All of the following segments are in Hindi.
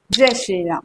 जय Shri Ram.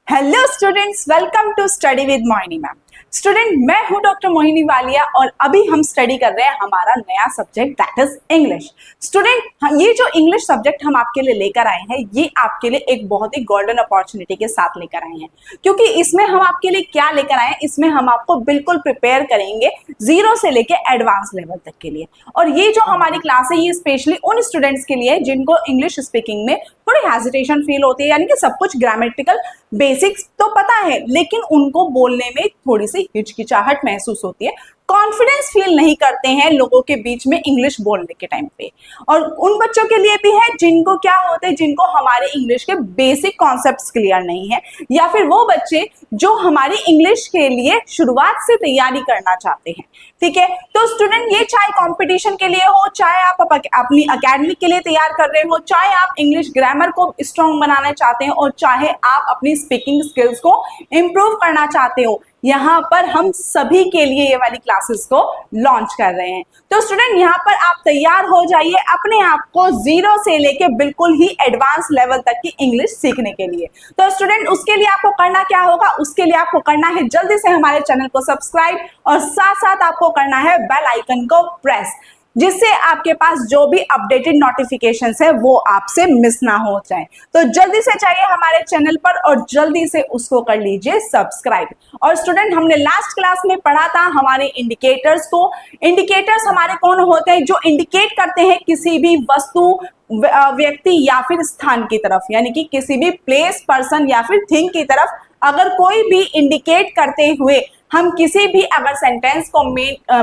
Hello students, welcome to study with Mohini ma'am. Student, मैं हूं डॉक्टर मोहिनी वालिया और अभी हम स्टडी कर रहे हैं हमारा नया subject that is English. Student, ये जो इंग्लिश सब्जेक्ट हम आपके लिए लेकर आए हैं, ये आपके लिए एक बहुत ही गोल्डन अपॉर्चुनिटी के साथ लेकर आए हैं, क्योंकि इसमें हम आपके लिए क्या लेकर आए हैं, इसमें हम आपको बिल्कुल प्रिपेयर करेंगे जीरो से लेके एडवांस लेवल तक के लिए। और ये जो हमारी क्लास है, ये स्पेशली उन स्टूडेंट्स के लिए जिनको इंग्लिश स्पीकिंग में थोड़ी हेजिटेशन फील होती है, यानी कि सब कुछ ग्रामेटिकल बेसिक्स तो पता है लेकिन उनको बोलने में थोड़ी सी हिचकिचाहट महसूस होती है, कॉन्फिडेंस फील नहीं करते हैं लोगों के बीच में इंग्लिश बोलने के टाइम पे। और उन बच्चों के लिए भी है जिनको क्या होते हैं, जिनको हमारे इंग्लिश के बेसिक कॉन्सेप्ट्स क्लियर नहीं है, या फिर वो बच्चे जो हमारी इंग्लिश के लिए शुरुआत से तैयारी करना चाहते हैं। ठीक है, तो स्टूडेंट, ये चाहे कंपटीशन के लिए हो, चाहे आप अपनी एकेडमिक के लिए तैयार कर रहे हो, चाहे आप इंग्लिश ग्रामर को स्ट्रॉन्ग बनाना चाहते हैं, और चाहे आप अपनी स्पीकिंग स्किल्स को इम्प्रूव करना चाहते हो, यहाँ पर हम सभी के लिए ये वाली क्लासेस को लॉन्च कर रहे हैं। तो स्टूडेंट, यहाँ पर आप तैयार हो जाइए अपने आप को जीरो से लेके बिल्कुल ही एडवांस लेवल तक की इंग्लिश सीखने के लिए। तो स्टूडेंट, उसके लिए आपको करना क्या होगा, उसके लिए आपको करना है जल्दी से हमारे चैनल को सब्सक्राइब, और साथ साथ आपको करना है बेल आइकन को प्रेस, जिससे आपके पास जो भी अपडेटेड नोटिफिकेशंस है वो आपसे मिस ना हो जाए। तो जल्दी से जाइए हमारे चैनल पर और जल्दी से उसको कर लीजिए सब्सक्राइब। और स्टूडेंट, हमने लास्ट क्लास में पढ़ा था हमारे इंडिकेटर्स को। इंडिकेटर्स हमारे कौन होते हैं, जो इंडिकेट करते हैं किसी भी वस्तु, व्यक्ति या फिर स्थान की तरफ, यानी कि किसी भी प्लेस, पर्सन या फिर थिंग की तरफ अगर कोई भी इंडिकेट करते हुए हम किसी भी अगर सेंटेंस को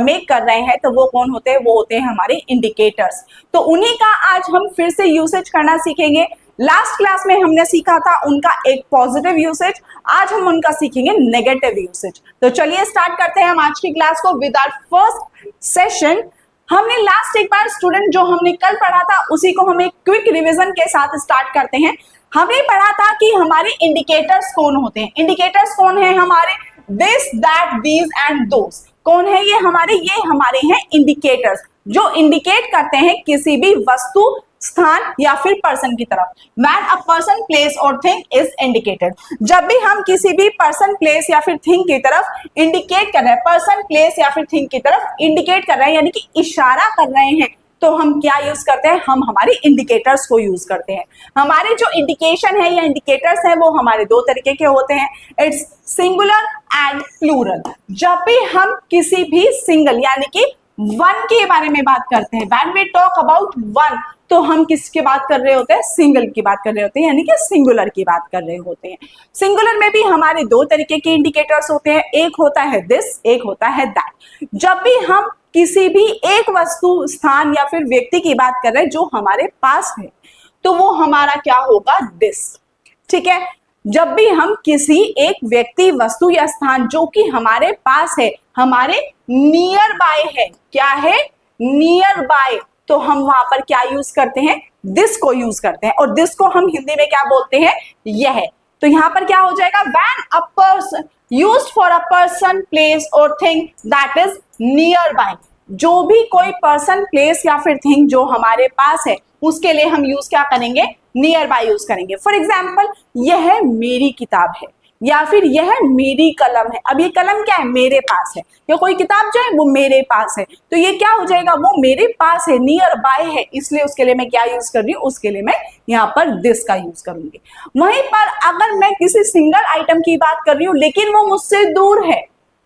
मेक कर रहे हैं, तो वो कौन होते हैं, वो होते हैं हमारे इंडिकेटर्स। तो उन्हीं का आज हम फिर से यूसेज करना सीखेंगे। लास्ट क्लास में हमने सीखा था उनका एक पॉजिटिव यूसेज, आज हम उनका सीखेंगे नेगेटिव यूसेज। तो चलिए स्टार्ट करते हैं हम आज की क्लास को विद आवर फर्स्ट सेशन। हमने लास्ट एक बार स्टूडेंट जो हमने कल पढ़ा था उसी को हम एक क्विक रिवीजन के साथ स्टार्ट करते हैं। हमने पढ़ा था कि हमारे इंडिकेटर्स कौन होते हैं। इंडिकेटर्स कौन है हमारे, this, that, these and those. कौन है ये हमारे हैं इंडिकेटर्स, जो इंडिकेट करते हैं किसी भी वस्तु, स्थान या फिर पर्सन की तरफ। When a person, place और thing is indicated, जब भी हम किसी भी पर्सन, प्लेस या फिर थिंग की तरफ इंडिकेट कर रहे हैं, पर्सन, प्लेस या फिर थिंग की तरफ इंडिकेट कर रहे हैं, यानी कि इशारा कर रहे हैं, तो हम क्या यूज करते हैं, हम हमारे इंडिकेटर्स को यूज करते हैं। हमारे जो इंडिकेशन है या इंडिकेटर्स है वो हमारे दो तरीके के होते हैं, इट्स सिंगुलर एंड प्लूरल। जब भी हम किसी भी सिंगल यानी कि वन के बारे में बात करते हैं, when we talk about one, तो हम किसकी बात कर रहे होते हैं, सिंगल की बात कर रहे होते हैं, यानी कि सिंगुलर की बात कर रहे होते हैं। सिंगुलर में भी हमारे दो तरीके के इंडिकेटर्स होते हैं, एक होता है दिस, एक होता है दैट। जब भी हम किसी भी एक वस्तु, स्थान या फिर व्यक्ति की बात कर रहे हैं जो हमारे पास है, तो वो हमारा क्या होगा, दिस। ठीक है, जब भी हम किसी एक व्यक्ति, वस्तु या स्थान जो कि हमारे पास है, हमारे नियर बाय है, क्या है, नियर बाय, तो हम वहां पर क्या यूज करते हैं, दिस को यूज करते हैं। और दिस को हम हिंदी में क्या बोलते हैं, यह। तो यहां पर क्या हो जाएगा, when a person, used for a person, place और thing that is near by. जो भी कोई पर्सन, प्लेस या फिर थिंग जो हमारे पास है, उसके लिए हम यूज क्या करेंगे, नियर बाय यूज करेंगे। फॉर एग्जाम्पल, यह मेरी किताब है, या फिर यह मेरी कलम है। अब ये कलम क्या है, मेरे पास है, या कोई किताब जो है वो मेरे पास है, तो ये क्या हो जाएगा, वो मेरे पास है, नियर बाय है, इसलिए उसके लिए मैं क्या यूज कर रही हूँ, उसके लिए मैं यहाँ पर दिस का यूज करूंगी। वहीं पर अगर मैं किसी सिंगल आइटम की बात कर रही हूँ लेकिन वो मुझसे दूर है,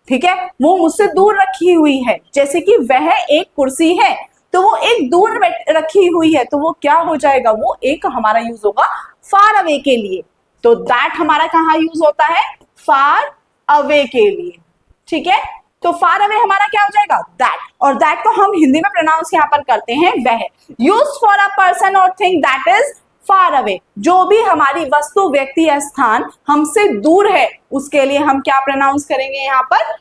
ठीक है, वो मुझसे दूर रखी हुई है, जैसे कि वह एक कुर्सी है, तो वो एक दूर रखी हुई है, तो वो क्या हो जाएगा, वो एक हमारा यूज होगा फार अवे के लिए। तो दैट हमारा कहाँ यूज होता है, फार अवे के लिए। ठीक है, तो फार अवे हमारा क्या हो जाएगा, दैट। और दैट को हम हिंदी में प्रोनाउंस यहाँ पर करते हैं वह। यूज्ड फॉर अ पर्सन और thing that is far away, जो भी हमारी वस्तु, व्यक्ति या स्थान हमसे दूर है, उसके लिए हम क्या प्रोनाउंस करेंगे यहाँ पर,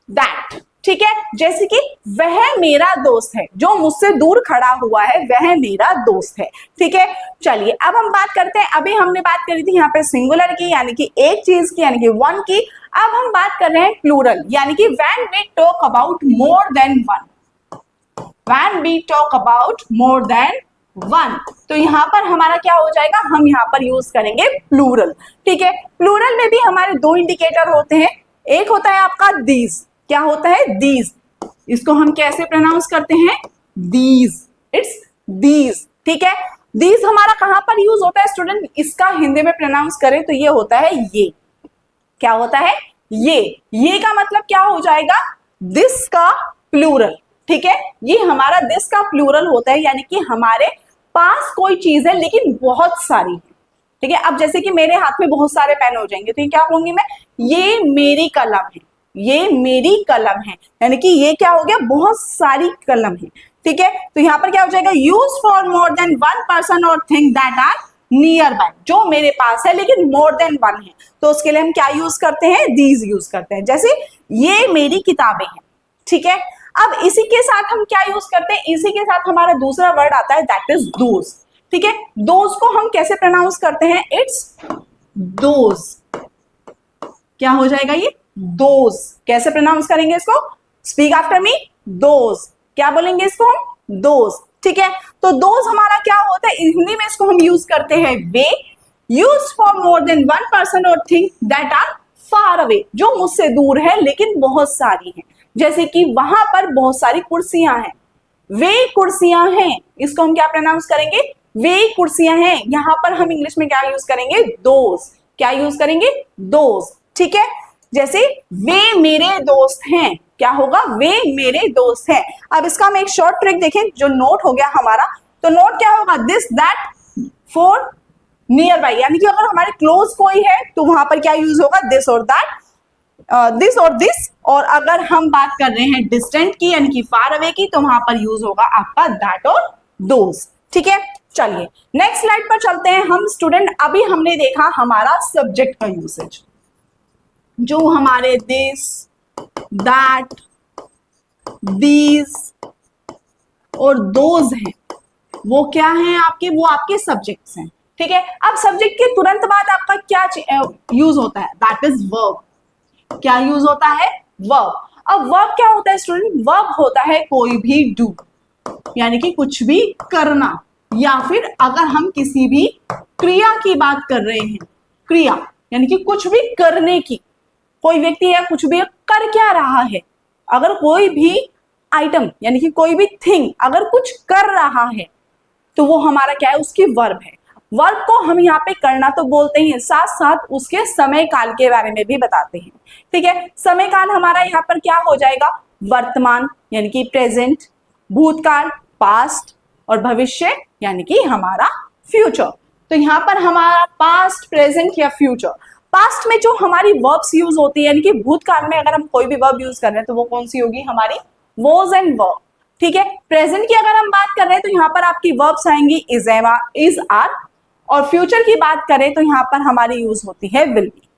दैट। ठीक है, जैसे कि वह मेरा दोस्त है, जो मुझसे दूर खड़ा हुआ है वह मेरा दोस्त है। ठीक है, चलिए अब हम बात करते हैं, अभी हमने बात करी थी यहाँ पे सिंगुलर की, यानी कि एक चीज की, यानी कि वन की। अब हम बात कर रहे हैं प्लूरल, यानी कि when we talk about more than one. When we talk about more than one. तो यहाँ पर हमारा क्या हो जाएगा, हम यहाँ पर यूज करेंगे प्लूरल। ठीक है, प्लूरल में भी हमारे दो इंडिकेटर होते हैं, एक होता है आपका दीज, क्या होता है दीज, इसको हम कैसे प्रोनाउंस करते हैं दीज, इट्स दीज। ठीक है, दीज हमारा कहां पर यूज होता है स्टूडेंट, इसका हिंदी में प्रोनाउंस करें तो ये होता है ये, क्या होता है ये का मतलब क्या हो जाएगा दिस का प्लूरल। ठीक है, ये हमारा दिस का प्लूरल होता है, यानी कि हमारे पास कोई चीज है लेकिन बहुत सारी है। ठीक है, अब जैसे कि मेरे हाथ में बहुत सारे पेन हो जाएंगे तो ये क्या कहूंगी मैं, ये मेरी कलम है, ये मेरी कलम है, यानी कि ये क्या हो गया बहुत सारी कलम है। ठीक है, तो यहाँ पर क्या हो जाएगा use for more than one person और thing that are near by, जो मेरे पास है लेकिन मोर देन वन है, तो उसके लिए हम क्या यूज करते हैं दीज यूज करते हैं। जैसे ये मेरी किताबें हैं। ठीक है, अब इसी के साथ हम क्या यूज करते हैं, इसी के साथ हमारा दूसरा वर्ड आता है दैट इज दोज। ठीक है, दोज को हम कैसे प्रोनाउंस करते हैं, इट्स दोज, क्या हो जाएगा ये दोज, कैसे प्रोनाउंस करेंगे इसको, स्पीक आफ्टर मी दोज, क्या बोलेंगे इसको हम दोज। ठीक है, तो दोज हमारा क्या होता है, हिंदी में इसको हम यूज करते हैं वे, use for more than one person और thing that are far away, जो मुझसे दूर है लेकिन बहुत सारी हैं। जैसे कि वहां पर बहुत सारी कुर्सियां हैं, वे कुर्सियां हैं, इसको हम क्या प्रोनाउंस करेंगे वे कुर्सियां हैं। यहां पर हम इंग्लिश में क्या यूज करेंगे दोज, क्या यूज करेंगे दोज। ठीक है, जैसे वे मेरे दोस्त हैं, क्या होगा वे मेरे दोस्त हैं। अब इसका हम एक शॉर्ट ट्रिक देखें, जो नोट हो गया हमारा, तो नोट क्या होगा this that for near by, यानी कि अगर हमारे क्लोज कोई है तो वहां पर क्या यूज होगा दिस और दैट, दिस और दिस, और अगर हम बात कर रहे हैं डिस्टेंट की यानी कि फार अवे की तो वहां पर यूज होगा आपका दैट और दोज। ठीक है, चलिए नेक्स्ट स्लाइड पर चलते हैं हम स्टूडेंट। अभी हमने देखा हमारा सब्जेक्ट का यूसेज, जो हमारे दिस दैट दीज और दोज हैं वो क्या हैं आपके, वो आपके सब्जेक्ट्स हैं। ठीक है, अब सब्जेक्ट के तुरंत बाद आपका क्या यूज होता है, दैट इज वर्ब, क्या यूज होता है वर्ब। अब वर्ब क्या होता है स्टूडेंट, वर्ब होता है कोई भी डू, यानी कि कुछ भी करना, या फिर अगर हम किसी भी क्रिया की बात कर रहे हैं, क्रिया यानी कि कुछ भी करने की, कोई व्यक्ति है कुछ भी कर क्या रहा है, अगर कोई भी आइटम यानी कि कोई भी थिंग अगर कुछ कर रहा है तो वो हमारा क्या है उसकी वर्ब है। वर्ब को हम यहाँ पे करना तो बोलते हैं, साथ साथ उसके समय काल के बारे में भी बताते हैं। ठीक है, समय काल हमारा यहाँ पर क्या हो जाएगा वर्तमान यानी कि प्रेजेंट, भूतकाल पास्ट, और भविष्य यानी कि हमारा फ्यूचर। तो यहाँ पर हमारा पास्ट प्रेजेंट या फ्यूचर, पास्ट में जो हमारी वर्ब्स यूज होती है यानी कि भूतकाल में अगर हम कोई भी वर्ब यूज कर रहे हैं तो वो कौन सी होगी हमारी वॉज एंड वर्ब। ठीक है, प्रेजेंट की अगर हम बात कर रहे हैं तो यहाँ पर आपकी वर्ब्स आएंगी इज, एम, इज, आर, और फ्यूचर की बात करें तो यहाँ पर हमारी यूज होती है विल बी।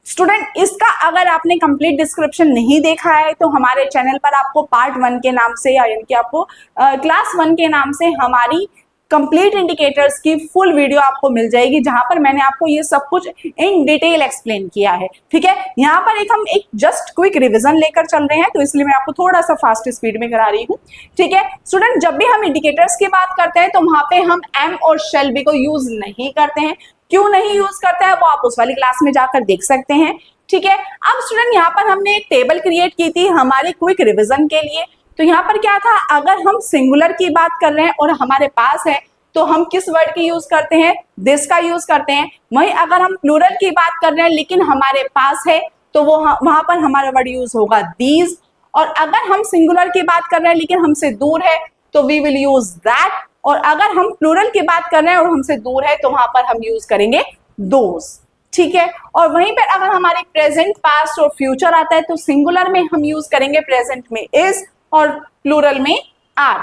स्टूडेंट इसका अगर आपने कंप्लीट डिस्क्रिप्शन नहीं देखा है तो हमारे चैनल पर आपको पार्ट 1 के नाम से यानी कि आपको क्लास 1 के नाम से हमारी कंप्लीट इंडिकेटर्स की फुल वीडियो आपको मिल जाएगी, जहां पर मैंने आपको ये सब कुछ इन डिटेल एक्सप्लेन किया है। ठीक है, यहाँ पर हम एक जस्ट क्विक रिवीजन लेकर चल रहे हैं तो इसलिए मैं आपको थोड़ा सा फास्ट स्पीड में करा रही हूँ। ठीक है स्टूडेंट, जब भी हम इंडिकेटर्स की बात करते हैं तो वहां पे हम एम और शेल बी को यूज नहीं करते हैं। क्यों नहीं यूज करते हैं वो आप उस वाली क्लास में जाकर देख सकते हैं। ठीक है, अब स्टूडेंट यहाँ पर हमने एक टेबल क्रिएट की थी हमारे क्विक रिवीजन के लिए। तो यहाँ पर क्या था, अगर हम सिंगुलर की बात कर रहे हैं और हमारे पास है तो हम किस वर्ड की यूज करते हैं, दिस का यूज करते हैं। वहीं अगर हम प्लूरल की बात कर रहे हैं लेकिन हमारे पास है तो वो वहां पर हमारा वर्ड यूज होगा दीज। और अगर हम सिंगुलर की बात कर रहे हैं लेकिन हमसे दूर है तो वी विल यूज दैट। और अगर हम प्लूरल की बात कर रहे हैं और हमसे दूर है तो वहां पर हम यूज करेंगे दोज। ठीक है, और वहीं पर अगर हमारे प्रेजेंट पास्ट और फ्यूचर आता है तो सिंगुलर में हम यूज करेंगे प्रेजेंट में इज और प्लूरल में आर।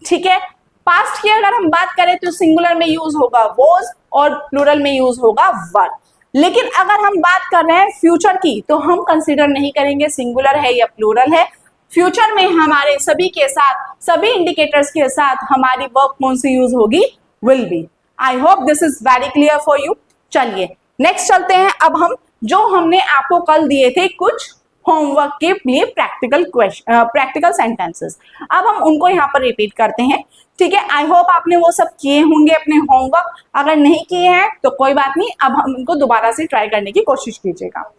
ठीक है, पास्ट की अगर हम बात करें तो सिंगुलर में यूज होगा वॉज और प्लूरल में यूज होगा वर। लेकिन अगर हम बात कर रहे हैं फ्यूचर की तो हम कंसीडर नहीं करेंगे सिंगुलर है या प्लूरल है। फ्यूचर में हमारे सभी के साथ, सभी इंडिकेटर्स के साथ हमारी वर्ब कौन सी यूज होगी, will be. I hope this is very clear for you. चलिए नेक्स्ट चलते हैं। अब हम जो हमने आपको कल दिए थे कुछ होमवर्क के लिए प्रैक्टिकल सेंटेंसेस, अब हम उनको यहाँ पर रिपीट करते हैं। ठीक है, आई होप आपने वो सब किए होंगे अपने होमवर्क। अगर नहीं किए हैं तो कोई बात नहीं, अब हम उनको दोबारा से ट्राई करने की कोशिश कीजिएगा।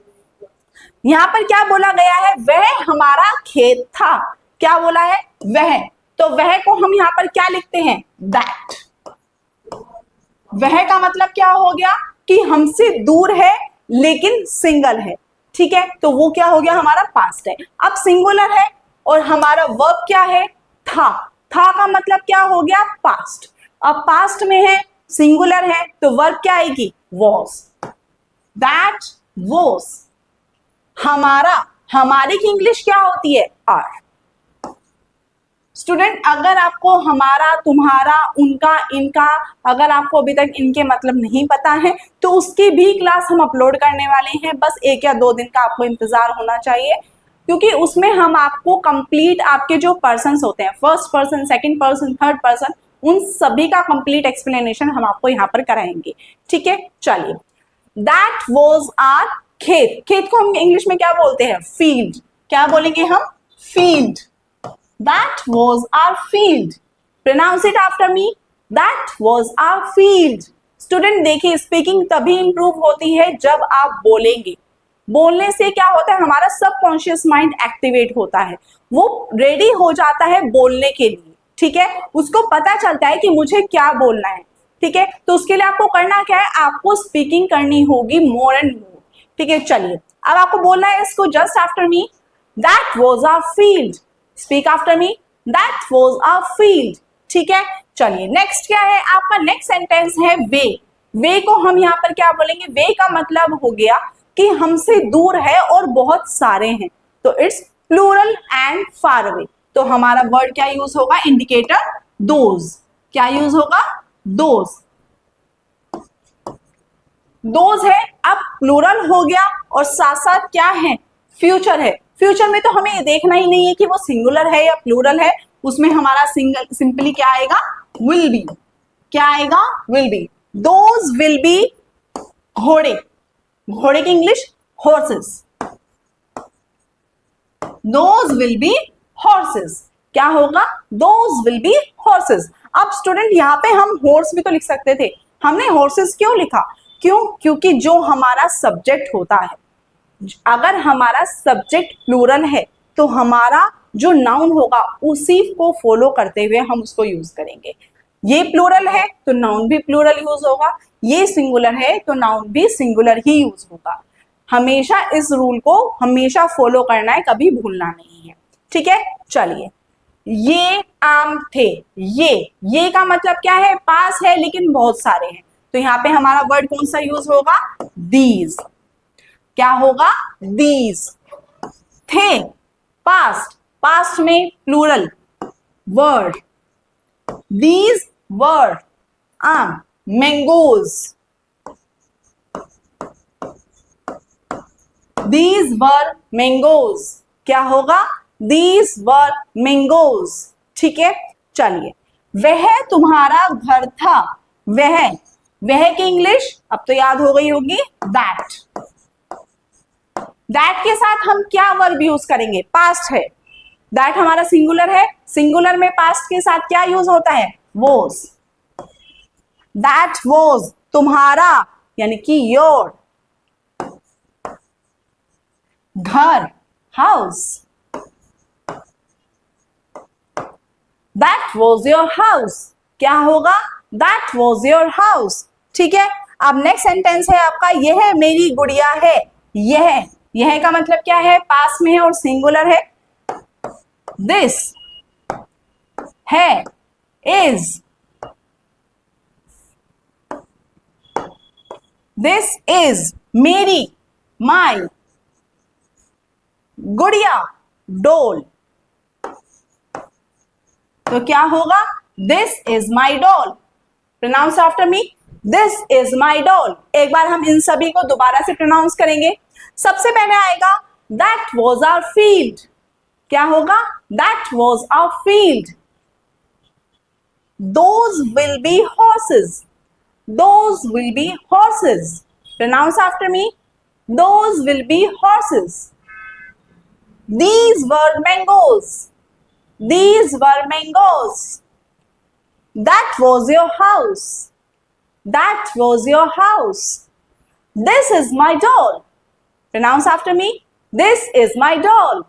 यहाँ पर क्या बोला गया है, वह हमारा खेत था। क्या बोला है, वह, तो वह को हम यहाँ पर क्या लिखते हैं, दैट। वह का मतलब क्या हो गया कि हमसे दूर है लेकिन सिंगल है, ठीक है, तो वो क्या हो गया, हमारा पास्ट है। अब सिंगुलर है और हमारा वर्ब क्या है, था। था का मतलब क्या हो गया, पास्ट। अब पास्ट में है, सिंगुलर है, तो वर्ब क्या आएगी, वॉज। That was. हमारा, हमारी की इंग्लिश क्या होती है, आर। स्टूडेंट, अगर आपको हमारा, तुम्हारा, उनका, इनका, अगर आपको अभी तक इनके मतलब नहीं पता है तो उसकी भी क्लास हम अपलोड करने वाले हैं। बस 1 या 2 दिन का आपको इंतजार होना चाहिए, क्योंकि उसमें हम आपको कंप्लीट आपके जो पर्सन्स होते हैं, first person, second person, third person, उन सभी का कंप्लीट एक्सप्लेनेशन हम आपको यहाँ पर कराएंगे, ठीक है। चलिए, दैट वॉज आर खेत। खेत को हम इंग्लिश में क्या बोलते हैं, फील्ड। क्या बोलेंगे हम, field. That was our field. Pronounce it after me. That was our field. Student, देखिए, स्पीकिंग तभी इंप्रूव होती है जब आप बोलेंगे। बोलने से क्या होता है, हमारा सबकॉन्शियस माइंड एक्टिवेट होता है, वो रेडी हो जाता है बोलने के लिए, ठीक है। उसको पता चलता है कि मुझे क्या बोलना है, ठीक है। तो उसके लिए आपको करना क्या है, आपको स्पीकिंग करनी होगी मोर एंड मोर, ठीक है। चलिए, अब आपको बोलना है इसको just after me, that was our field. Speak after me, that was our field, ठीक है। चलिए, नेक्स्ट क्या है आपका, नेक्स्ट सेंटेंस है वे। वे को हम यहाँ पर क्या बोलेंगे, वे का मतलब हो गया कि हमसे दूर है और बहुत सारे हैं, तो it's plural and far away. तो हमारा वर्ड क्या यूज होगा, इंडिकेटर दोज। क्या यूज होगा, दोज। दोज है, अब प्लूरल हो गया और साथ साथ क्या है, फ्यूचर है। फ्यूचर में तो हमें देखना ही नहीं है कि वो सिंगुलर है या प्लूरल है, उसमें हमारा सिंपली क्या आएगा, विल बी। क्या आएगा, will be. Those will B घोड़े। घोड़े की English horses. Those will be horses. क्या होगा, दोज विल बी हॉर्सेस। अब स्टूडेंट, यहाँ पे हम हॉर्स भी तो लिख सकते थे, हमने हॉर्सेस क्यों लिखा, क्यों, क्योंकि जो हमारा सब्जेक्ट होता है, अगर हमारा सब्जेक्ट प्लूरल है तो हमारा जो नाउन होगा उसी को फॉलो करते हुए हम उसको यूज करेंगे। ये प्लूरल है तो नाउन भी प्लूरल यूज होगा, ये सिंगुलर है तो नाउन भी सिंगुलर ही यूज होगा। हमेशा इस रूल को हमेशा फॉलो करना है, कभी भूलना नहीं है, ठीक है। चलिए, ये आम थे। ये का मतलब क्या है, पास है लेकिन बहुत सारे हैं, तो यहाँ पे हमारा वर्ड कौन सा यूज होगा, दीज। क्या होगा, दीज। थे, पास्ट, पास्ट में प्लूरल, वर्ड। दीज वर्ड आम, मैंगोज। These were mangoes. क्या होगा, दीज वर मैंगोज, ठीक है। चलिए, वह तुम्हारा घर था। वह की इंग्लिश अब तो याद हो गई होगी, दैट। दैट के साथ हम क्या वर्ब यूज करेंगे, पास्ट है, दैट हमारा सिंगुलर है, सिंगुलर में पास्ट के साथ क्या यूज होता है, वॉज। दैट वॉज तुम्हारा, यानी कि योर। घर, house. That was your house. क्या होगा, दैट वॉज योर हाउस, ठीक है। अब नेक्स्ट सेंटेंस है आपका, यह मेरी गुड़िया है। यह का मतलब क्या है, पास में है और सिंगुलर है। दिस है, इज। दिस इज मेरी, माई। गुड़िया, डोल। तो क्या होगा, this is my doll. Pronounce after me, this is my doll. एक बार हम इन सभी को दोबारा से प्रोनाउंस करेंगे। सबसे पहले आएगा, दैट वॉज आवर फील्ड। क्या होगा, that was our field. Those will be horses. Those will be horses. Pronounce after me, those will be horses. These were mangoes. These were mangoes. That was your house. That was your house. This is my doll. Pronounce after me. This is my doll.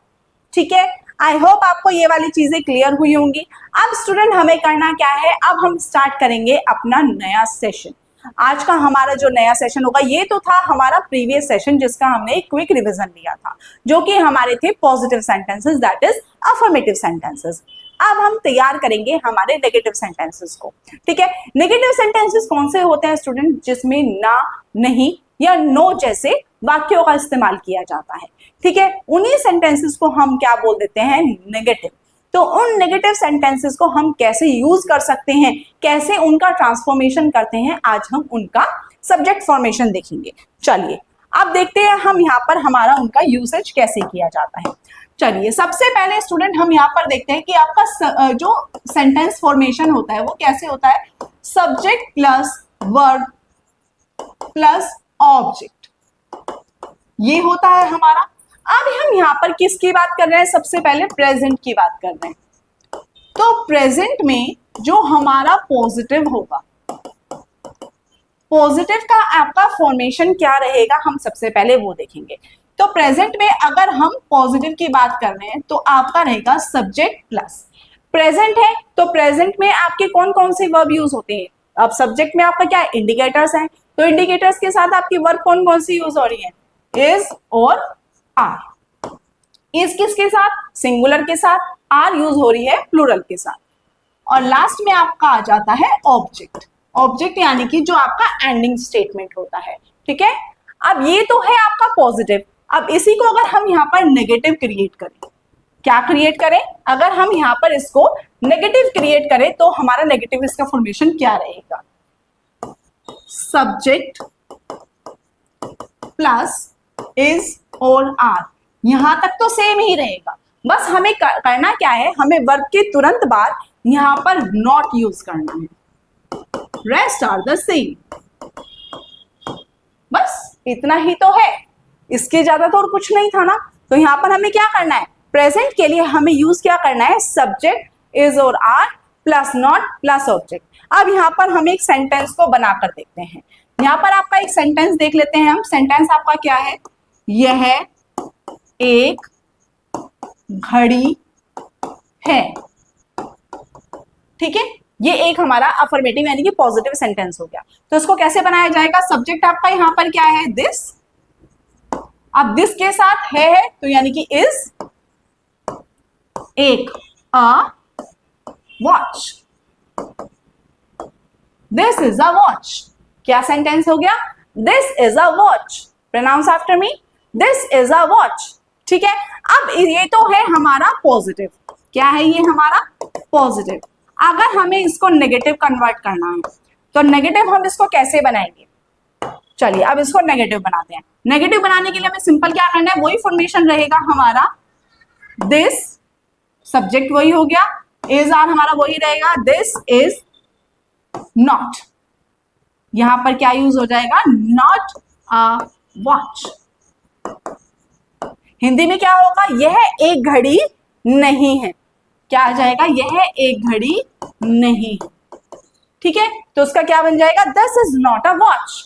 ठीक है, आई होप आपको ये वाली चीजें क्लियर हुई होंगी। अब स्टूडेंट हमें करना क्या है, अब हम स्टार्ट करेंगे अपना नया सेशन। आज का हमारा जो नया सेशन होगा, ये तो था हमारा प्रीवियस सेशन जिसका हमने एक क्विक रिवीजन लिया था, जो कि हमारे थे positive sentences, that is affirmative sentences. अब हम तैयार करेंगे हमारे नेगेटिव सेंटेंसेस को। ठीक है, नेगेटिव सेंटेंसेस कौन से होते हैं स्टूडेंट, जिसमें ना, नहीं या नो जैसे वाक्यों का इस्तेमाल किया जाता है। ठीक है, उन्हीं सेंटेंसेस को हम क्या बोल देते हैं, नेगेटिव। तो उन नेगेटिव सेंटेंसेस को हम कैसे यूज कर सकते हैं, कैसे उनका ट्रांसफॉर्मेशन करते हैं, आज हम उनका सब्जेक्ट फॉर्मेशन देखेंगे। चलिए अब देखते हैं हम यहाँ पर हमारा उनका यूसेज कैसे किया जाता है। चलिए सबसे पहले स्टूडेंट हम यहाँ पर देखते हैं कि आपका जो सेंटेंस फॉर्मेशन होता है वो कैसे होता है, subject plus verb plus object, ये होता है हमारा। अब हम यहाँ पर किसकी बात कर रहे हैं, सबसे पहले प्रेजेंट की बात कर रहे हैं। तो प्रेजेंट में जो हमारा पॉजिटिव होगा, पॉजिटिव का आपका फॉर्मेशन क्या रहेगा, हम सबसे पहले वो देखेंगे। तो प्रेजेंट में अगर हम पॉजिटिव की बात कर रहे हैं तो आपका रहेगा सब्जेक्ट प्लस, प्रेजेंट है तो प्रेजेंट में आपके कौन कौन से वर्ब यूज होते हैं। अब सब्जेक्ट में आपका क्या है, इंडिकेटर्स हैं, तो इंडिकेटर्स के साथ आपकी वर्ब कौन कौन सी यूज हो रही है, इज और आर। इज किसके साथ, सिंगुलर के साथ, आर यूज हो रही है प्लूरल के साथ। और लास्ट में आपका आ जाता है ऑब्जेक्ट, ऑब्जेक्ट यानी कि जो आपका एंडिंग स्टेटमेंट होता है। ठीक है, अब ये तो है आपका पॉजिटिव। अब इसी को अगर हम यहाँ पर नेगेटिव क्रिएट करें, क्या क्रिएट करें, अगर हम यहाँ पर इसको नेगेटिव क्रिएट करें तो हमारा नेगेटिव इसका फॉर्मेशन क्या रहेगा, सब्जेक्ट प्लस इज और आर। यहां तक तो सेम ही रहेगा, बस हमें करना क्या है, हमें वर्ब के तुरंत बाद यहां पर नॉट यूज करना है, रेस्ट आर द सेम। बस इतना ही तो है, इसके ज्यादा तो और कुछ नहीं था ना। तो यहां पर हमें क्या करना है, प्रेजेंट के लिए हमें यूज क्या करना है, सब्जेक्ट इज और are plus not plus object. अब यहाँ पर हम एक सेंटेंस को बनाकर देखते हैं। यहाँ पर आपका एक सेंटेंस देख लेते हैं हम। सेंटेंस आपका क्या है, यह एक घड़ी है। ठीक है, ये एक हमारा अफर्मेटिव यानी कि पॉजिटिव सेंटेंस हो गया। तो इसको कैसे बनाया जाएगा, सब्जेक्ट आपका यहाँ पर क्या है, दिस। अब दिस के साथ है तो यानी कि इज, एक a watch, this is a watch. क्या सेंटेंस हो गया, this is a watch. Pronounce after me, this is a watch. ठीक है, अब ये तो है हमारा पॉजिटिव। क्या है ये हमारा पॉजिटिव। अगर हमें इसको नेगेटिव कन्वर्ट करना है तो नेगेटिव हम इसको कैसे बनाएंगे, चलिए अब इसको नेगेटिव बनाते हैं। नेगेटिव बनाने के लिए हमें सिंपल क्या करना है, वही फॉर्मेशन रहेगा हमारा, दिस सब्जेक्ट वही हो गया, इज आर हमारा वही रहेगा, दिस इज नॉट। यहां पर क्या यूज हो जाएगा, नॉट अ वॉच। हिंदी में क्या होगा, यह एक घड़ी नहीं है। क्या आ जाएगा, यह एक घड़ी नहीं है। ठीक है, तो उसका क्या बन जाएगा, this is not a watch.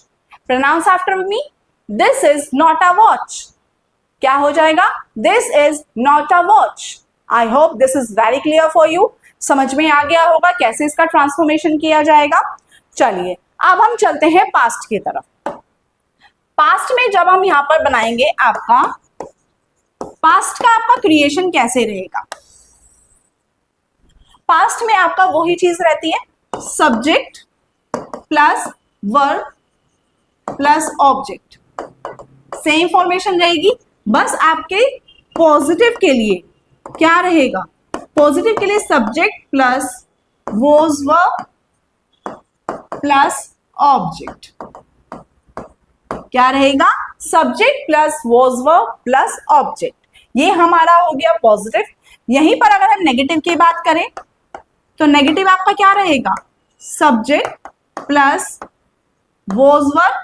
Pronounce after me, this is not a watch. क्या हो जाएगा, this is not a watch. I hope this is very clear for you. समझ में आ गया होगा कैसे इसका ट्रांसफॉर्मेशन किया जाएगा। चलिए अब हम चलते हैं पास्ट की तरफ। पास्ट में जब हम यहां पर बनाएंगे, आपका पास्ट का आपका क्रिएशन कैसे रहेगा, पास्ट में आपका वही चीज रहती है, subject plus verb plus object, same formation रहेगी। बस आपके पॉजिटिव के लिए क्या रहेगा, पॉजिटिव के लिए subject plus was verb plus object. क्या रहेगा, subject plus was verb plus object. ये हमारा हो गया पॉजिटिव। यहीं पर अगर हम नेगेटिव की बात करें तो नेगेटिव आपका क्या रहेगा, subject plus was verb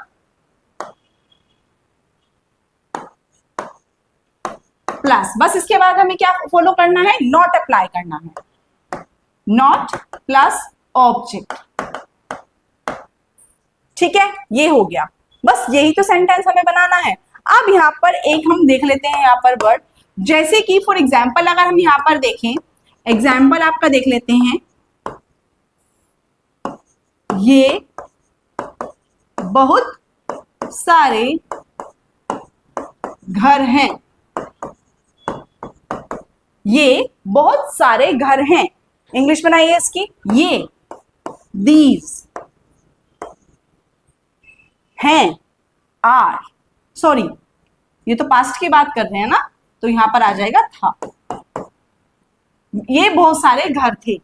plus, बस इसके बाद हमें क्या फॉलो करना है, नॉट अप्लाई करना है, नॉट प्लस ऑब्जेक्ट। ठीक है, ये हो गया, बस यही तो सेंटेंस हमें बनाना है। अब यहाँ पर एक हम देख लेते हैं यहाँ पर वर्ड, जैसे कि फॉर एग्जाम्पल अगर हम यहाँ पर देखें, एग्जाम्पल आपका देख लेते हैं, ये बहुत सारे घर हैं, ये बहुत सारे घर हैं। इंग्लिश बनाइए इसकी, ये दीज हैं, आर, सॉरी ये तो पास्ट की बात कर रहे हैं ना, तो यहां पर आ जाएगा था। ये बहुत सारे घर थे।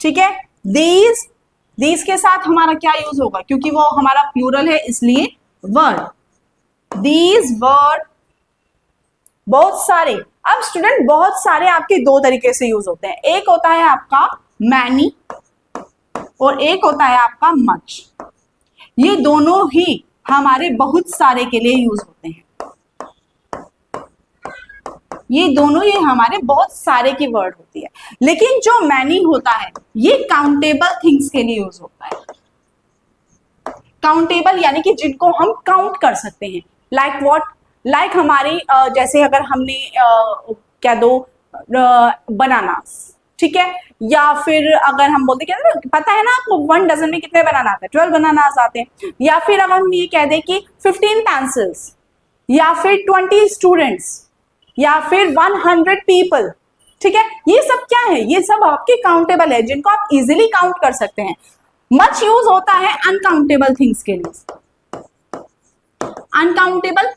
ठीक है, दीज के साथ हमारा क्या यूज होगा, क्योंकि वो हमारा प्लूरल है इसलिए वर्ड, दीज वर्ड, बहुत सारे। अब स्टूडेंट बहुत सारे आपके दो तरीके से यूज होते हैं, एक होता है आपका मैनी और एक होता है आपका मच। ये दोनों ही हमारे बहुत सारे के लिए यूज होते हैं, ये दोनों ही हमारे बहुत सारे की वर्ड होती है। लेकिन जो मैनी होता है ये काउंटेबल थिंग्स के लिए यूज होता है। काउंटेबल यानी कि जिनको हम काउंट कर सकते हैं। लाइक व्हाट, लाइक हमारी जैसे अगर हमने क्या दो बनानास, ठीक है, या फिर अगर हम बोलते क्या पता है ना आपको 1 डजन में कितने बनाना आते हैं, 12 बनानास आते हैं। या फिर अगर हम ये कह दें कि 15 पेंसिल्स, या फिर 20 स्टूडेंट्स, या फिर 100 पीपल। ठीक है, ये सब क्या है, ये सब आपके काउंटेबल है, जिनको आप इजीली काउंट कर सकते हैं। मच यूज होता है अनकाउंटेबल थिंग्स के लिए। अनकाउंटेबल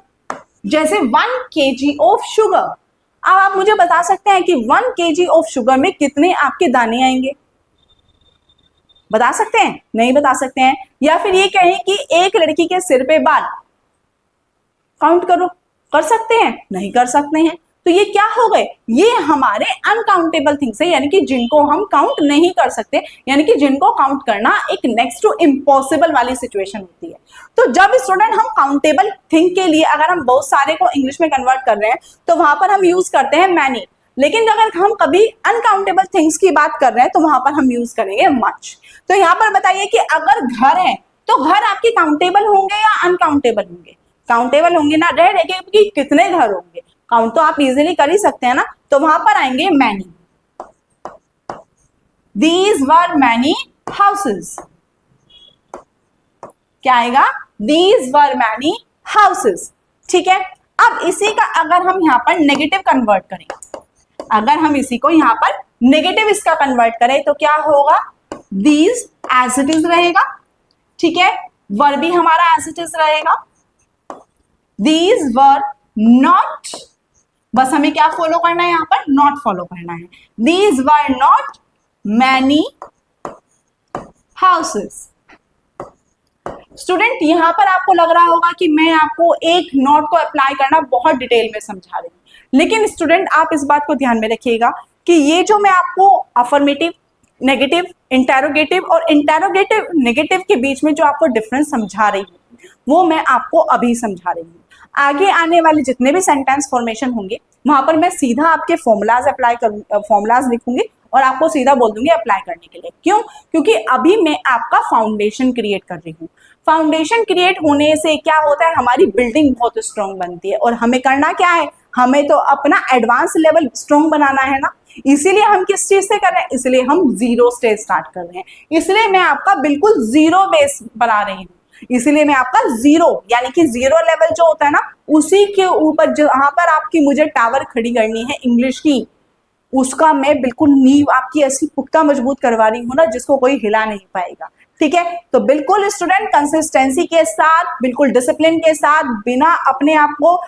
जैसे 1 kg ऑफ शुगर। अब आप मुझे बता सकते हैं कि 1 kg ऑफ शुगर में कितने आपके दाने आएंगे, बता सकते हैं? नहीं बता सकते हैं। या फिर ये कहें कि एक लड़की के सिर पे बाल, काउंट करो, कर सकते हैं? नहीं कर सकते हैं। तो ये क्या हो गए, ये हमारे अनकाउंटेबल थिंग्स है, यानी कि जिनको हम काउंट नहीं कर सकते, यानी कि जिनको काउंट करना एक नेक्स्ट टू इम्पॉसिबल वाली सिचुएशन होती है। तो जब स्टूडेंट हम काउंटेबल थिंग के लिए अगर हम बहुत सारे को इंग्लिश में कन्वर्ट कर रहे हैं तो वहां पर हम यूज करते हैं मैनी। लेकिन अगर हम कभी अनकाउंटेबल थिंग्स की बात कर रहे हैं तो वहां पर हम यूज करेंगे मच। तो यहाँ पर बताइए कि अगर घर है तो घर आपके काउंटेबल होंगे या अनकाउंटेबल होंगे? काउंटेबल होंगे ना, रह रहेंगे कि कितने घर होंगे, काउंट तो आप इजीली कर ही सकते हैं ना। तो वहां पर आएंगे many. These were many houses. क्या आएगा? These were many houses. ठीक है, अब इसी का अगर हम यहां पर नेगेटिव कन्वर्ट करें, अगर हम इसी को यहां पर नेगेटिव इसका कन्वर्ट करें तो क्या होगा? दीज एज इट इज रहेगा। ठीक है, वर भी हमारा एज इट इज रहेगा। These were not, बस हमें क्या फॉलो करना है यहां पर? नॉट फॉलो करना है। These were not many houses। Student यहां पर आपको लग रहा होगा कि मैं आपको एक नॉट को अप्लाई करना बहुत डिटेल में समझा रही हूं, लेकिन स्टूडेंट आप इस बात को ध्यान में रखिएगा कि ये जो मैं आपको अफर्मेटिव, नेगेटिव, इंटेरोगेटिव और इंटेरोगेटिव नेगेटिव के बीच में जो आपको डिफरेंस समझा रही हूँ वो मैं आपको अभी समझा रही हूँ। आगे आने वाले जितने भी सेंटेंस फॉर्मेशन होंगे वहां पर मैं सीधा आपके फॉर्मूलाज अप्लाई करूंगी, फॉर्मूलाज लिखूंगी और आपको सीधा बोल दूंगी अप्लाई करने के लिए। क्यों? क्योंकि अभी मैं आपका फाउंडेशन क्रिएट कर रही हूँ। फाउंडेशन क्रिएट होने से क्या होता है, हमारी बिल्डिंग बहुत स्ट्रॉन्ग बनती है। और हमें करना क्या है, हमें तो अपना एडवांस लेवल स्ट्रॉन्ग बनाना है ना। इसीलिए हम किस चीज से कर रहे हैं, इसलिए हम जीरो स्टेज स्टार्ट कर रहे हैं। इसलिए मैं आपका बिल्कुल जीरो बेस बना रही हूँ। इसीलिए मैं आपका जीरो यानी कि जीरो लेवल जो होता है ना, उसी के ऊपर जहां पर आपकी मुझे टावर खड़ी करनी है इंग्लिश की, उसका मैं बिल्कुल नींव आपकी ऐसी पुख्ता मजबूत करवा रही हूँ ना, जिसको कोई हिला नहीं पाएगा। ठीक है, तो बिल्कुल स्टूडेंट कंसिस्टेंसी के साथ, बिल्कुल डिसिप्लिन के साथ, बिना अपने आप को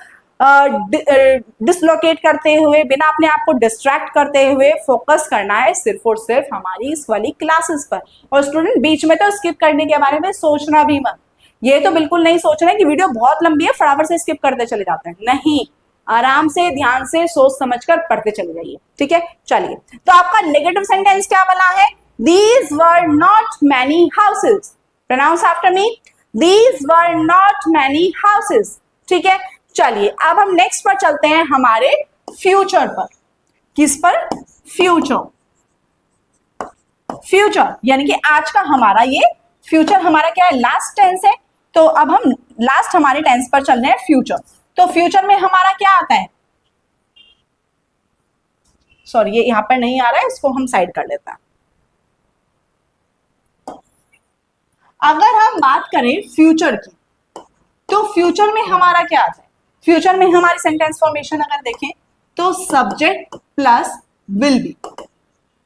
डिसलोकेट करते हुए, बिना अपने आप को डिस्ट्रैक्ट करते हुए फोकस करना है सिर्फ और सिर्फ हमारी इस वाली क्लासेस पर। और स्टूडेंट बीच में तो स्किप करने के बारे में सोचना भी मत। ये तो बिल्कुल नहीं सोचना है कि वीडियो बहुत लंबी है फटाफट से स्किप करते चले जाते हैं, नहीं, आराम से ध्यान से सोच समझकर पढ़ते चले जाइए। ठीक है, चलिए, तो आपका नेगेटिव सेंटेंस क्या बना है? These were not many houses. Pronounce after me. These were not many houses. ठीक है, चलिए अब हम नेक्स्ट पर चलते हैं, हमारे फ्यूचर पर। किस पर? फ्यूचर। फ्यूचर यानी कि आज का हमारा ये फ्यूचर हमारा क्या है, लास्ट टेंस है। तो अब हम लास्ट हमारे टेंस पर चल रहे हैं, फ्यूचर। तो फ्यूचर में हमारा क्या आता है, सॉरी ये यहां पर नहीं आ रहा है, इसको हम साइड कर लेते हैं। अगर हम बात करें फ्यूचर की, तो फ्यूचर में हमारा क्या आता है, फ्यूचर में हमारी सेंटेंस फॉर्मेशन अगर देखें तो सब्जेक्ट प्लस विल बी।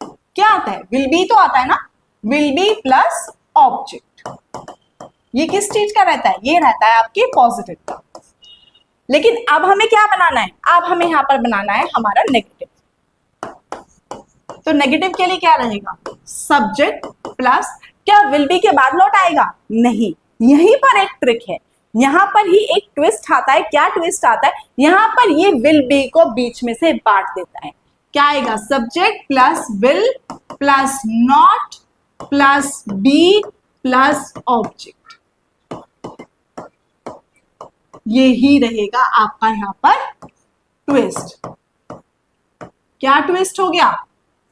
क्या आता है, विल बी तो आता है ना, विल बी प्लस ऑब्जेक्ट। ये किस चीज का रहता है, ये रहता है आपके पॉजिटिव का। लेकिन अब हमें क्या बनाना है, अब हमें यहां पर बनाना है हमारा नेगेटिव। तो नेगेटिव के लिए क्या रहेगा, सब्जेक्ट प्लस, क्या विल बी के बाद लौट आएगा, नहीं। यहीं पर एक ट्रिक है, यहां पर ही एक ट्विस्ट आता है। क्या ट्विस्ट आता है, यहां पर ये विल बी को बीच में से बांट देता है। क्या आएगा, subject plus will plus not plus be plus object. ये ही रहेगा आपका यहां पर ट्विस्ट। क्या ट्विस्ट हो गया,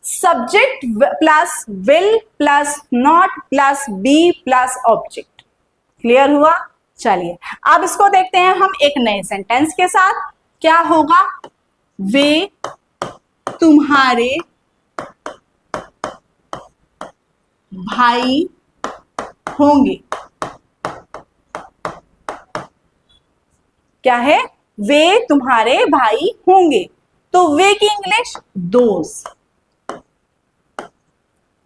subject plus will plus not plus be plus object. Clear हुआ, चलिए अब इसको देखते हैं हम एक नए सेंटेंस के साथ। क्या होगा, वे तुम्हारे भाई होंगे। क्या है, वे तुम्हारे भाई होंगे। तो वे की इंग्लिश दोज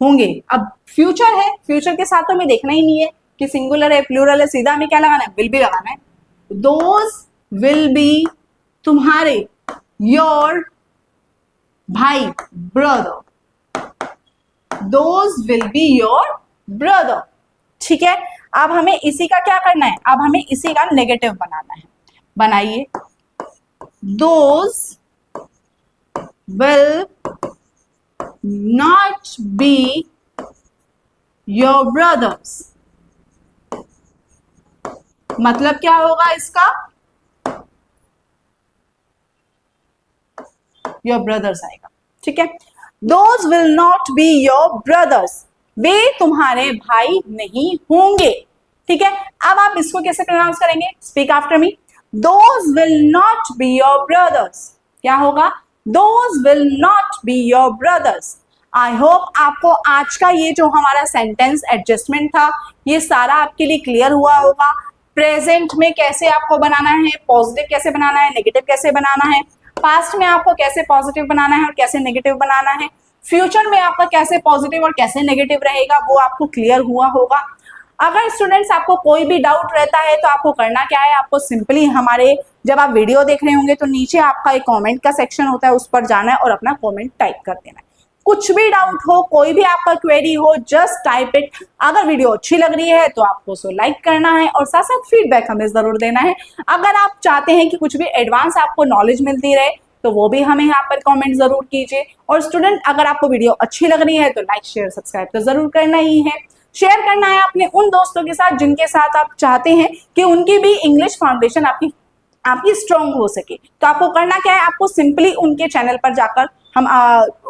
होंगे। अब फ्यूचर है, फ्यूचर के साथ तो हमें देखना ही नहीं है कि सिंगुलर है प्लूरल है, सीधा हमें क्या लगाना है, विल बी लगाना है। दोज विल बी तुम्हारे, योर भाई, brother, those will be your brother. ठीक है, अब हमें इसी का क्या करना है, अब हमें इसी का नेगेटिव बनाना है। बनाइए, those will not be your brothers. मतलब क्या होगा इसका, योर ब्रदर्स आएगा। ठीक है, those will not be your brothers, वे तुम्हारे भाई नहीं होंगे। ठीक है, अब आप इसको कैसे प्रोनाउंस करेंगे, speak after me, those will not be your brothers. क्या होगा, those will not be your brothers. I hope आपको आज का ये जो हमारा सेंटेंस एडजस्टमेंट था, ये सारा आपके लिए क्लियर हुआ होगा। प्रेजेंट में कैसे आपको बनाना है, पॉजिटिव कैसे बनाना है, नेगेटिव कैसे बनाना है, पास्ट में आपको कैसे पॉजिटिव बनाना है और कैसे नेगेटिव बनाना है, फ्यूचर में आपका कैसे पॉजिटिव और कैसे नेगेटिव रहेगा, वो आपको क्लियर हुआ होगा। अगर स्टूडेंट्स आपको कोई भी डाउट रहता है तो आपको करना क्या है, आपको सिंपली हमारे, जब आप वीडियो देख रहे होंगे तो नीचे आपका एक कमेंट का सेक्शन होता है, उस पर जाना है और अपना कमेंट टाइप कर देना है। कुछ भी डाउट हो, कोई भी आपका क्वेरी हो, जस्ट टाइप इट। अगर वीडियो अच्छी लग रही है तो आपको उसको लाइक करना है और साथ साथ फीडबैक हमें जरूर देना है। अगर आप चाहते हैं कि कुछ भी एडवांस आपको नॉलेज मिलती रहे तो वो भी हमें यहाँ पर कमेंट जरूर कीजिए। और स्टूडेंट, अगर आपको वीडियो अच्छी लग रही है तो लाइक शेयर सब्सक्राइब तो जरूर करना ही है। शेयर करना है अपने उन दोस्तों के साथ जिनके साथ आप चाहते हैं कि उनकी भी इंग्लिश फाउंडेशन आपकी स्ट्रॉन्ग हो सके। तो आपको करना क्या है, आपको सिंपली उनके चैनल पर जाकर हम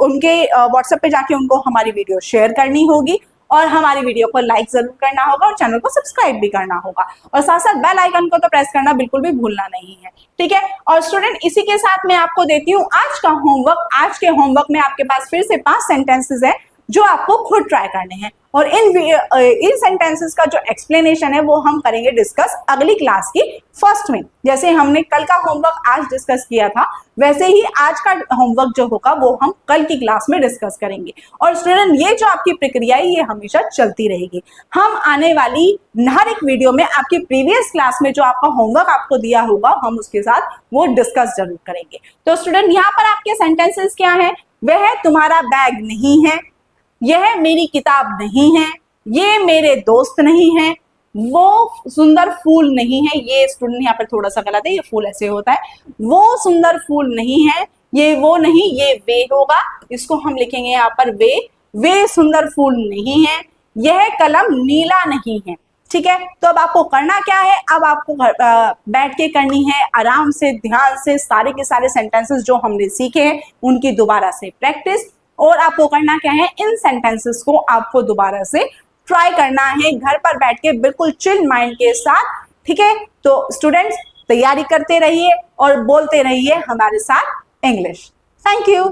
उनके व्हाट्सएप पे जाके उनको हमारी वीडियो शेयर करनी होगी और हमारी वीडियो को लाइक जरूर करना होगा और चैनल को सब्सक्राइब भी करना होगा और साथ साथ बेल आइकन को तो प्रेस करना बिल्कुल भी भूलना नहीं है। ठीक है, और स्टूडेंट इसी के साथ मैं आपको देती हूँ आज का होमवर्क। आज के होमवर्क में आपके पास फिर से 5 सेंटेंसेस है जो आपको खुद ट्राई करने हैं और इन सेंटेंसेस का जो एक्सप्लेनेशन है वो हम करेंगे डिस्कस अगली क्लास की फर्स्ट में। जैसे हमने कल का होमवर्क आज डिस्कस किया था, वैसे ही आज का होमवर्क जो होगा वो हम कल की क्लास में डिस्कस करेंगे। और स्टूडेंट, ये जो आपकी प्रक्रिया है ये हमेशा चलती रहेगी। हम आने वाली हर एक वीडियो में आपकी प्रीवियस क्लास में जो आपका होमवर्क आपको दिया होगा हम उसके साथ वो डिस्कस जरूर करेंगे। तो स्टूडेंट, यहाँ पर आपके सेंटेंसेस क्या है, वह है तुम्हारा बैग नहीं है, यह मेरी किताब नहीं है, ये मेरे दोस्त नहीं है, वो सुंदर फूल नहीं है। ये स्टूडेंट यहाँ पर थोड़ा सा गलत है, ये फूल ऐसे होता है, वो सुंदर फूल नहीं है, ये वो नहीं, ये वे होगा। इसको हम लिखेंगे यहाँ पर वे सुंदर फूल नहीं है, यह कलम नीला नहीं है। ठीक है, तो अब आपको करना क्या है, अब आपको बैठ के करनी है आराम से, ध्यान से सारे के सारे सेंटेंसेस जो हमने सीखे हैं उनकी दोबारा से प्रैक्टिस और आपको करना क्या है, इन सेंटेंसेस को आपको दोबारा से ट्राई करना है घर पर बैठ के बिल्कुल चिल माइंड के साथ, ठीक है। तो स्टूडेंट्स तैयारी करते रहिए और बोलते रहिए हमारे साथ इंग्लिश। Thank you.